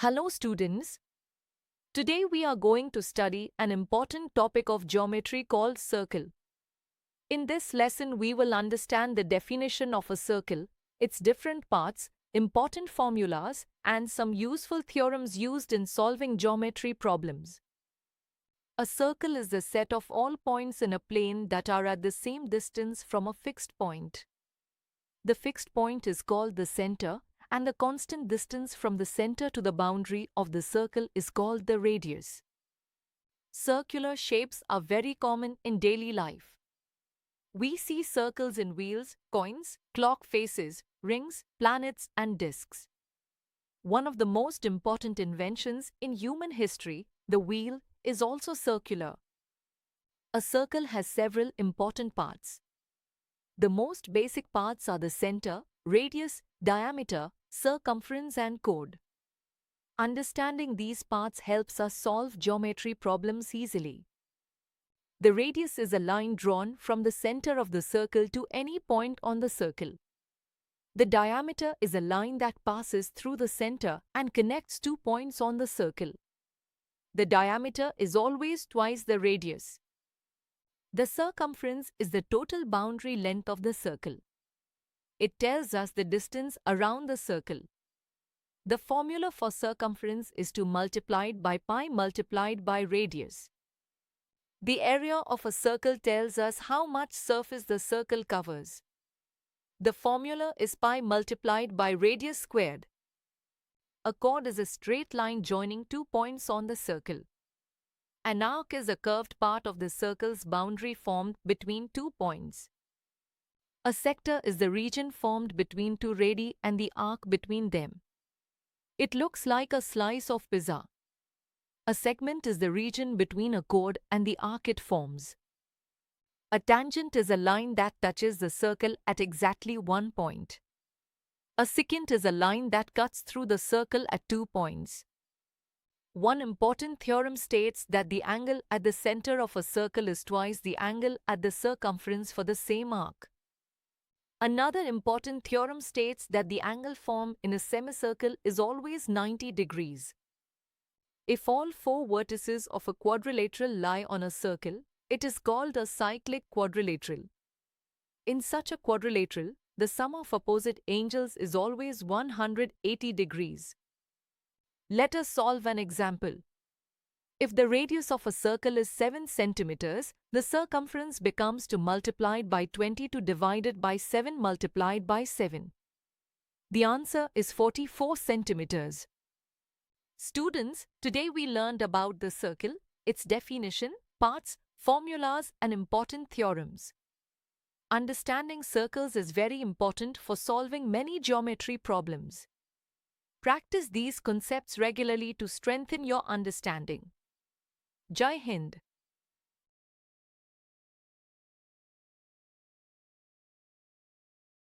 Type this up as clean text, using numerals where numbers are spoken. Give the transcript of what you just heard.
Hello students. Today we are going to study an important topic of geometry called circle. In this lesson we will understand the definition of a circle, its different parts, important formulas, and some useful theorems used in solving geometry problems. A circle is the set of all points in a plane that are at the same distance from a fixed point. The fixed point is called the center, and the constant distance from the center to the boundary of the circle is called the radius. Circular shapes are very common in daily life. We see circles in wheels, coins, clock faces, rings, planets, and disks. One of the most important inventions in human history, the wheel, is also circular. A circle has several important parts. The most basic parts are the center, radius, diameter, circumference, and chord. Understanding these parts helps us solve geometry problems easily. The radius is a line drawn from the center of the circle to any point on the circle. The diameter is a line that passes through the center and connects two points on the circle. The diameter is always twice the radius. The circumference is the total boundary length of the circle. It tells us the distance around the circle. The formula for circumference is 2 multiplied by pi multiplied by radius. The area of a circle tells us how much surface the circle covers. The formula is pi multiplied by radius squared. A chord is a straight line joining 2 points on the circle. An arc is a curved part of the circle's boundary formed between 2 points. A sector is the region formed between 2 radii and the arc between them. It looks like a slice of pizza. A segment is the region between a chord and the arc it forms. A tangent is a line that touches the circle at exactly 1 point. A secant is a line that cuts through the circle at 2 points. One important theorem states that the angle at the center of a circle is twice the angle at the circumference for the same arc. Another important theorem states that the angle formed in a semicircle is always 90 degrees. If all 4 vertices of a quadrilateral lie on a circle, it is called a cyclic quadrilateral. In such a quadrilateral, the sum of opposite angles is always 180 degrees. Let us solve an example. If the radius of a circle is 7 centimeters, the circumference becomes 2 multiplied by 22 divided by 7 multiplied by 7. The answer is 44 centimeters. Students, today we learned about the circle, its definition, parts, formulas, and important theorems. Understanding circles is very important for solving many geometry problems. Practice these concepts regularly to strengthen your understanding. Jai Hind.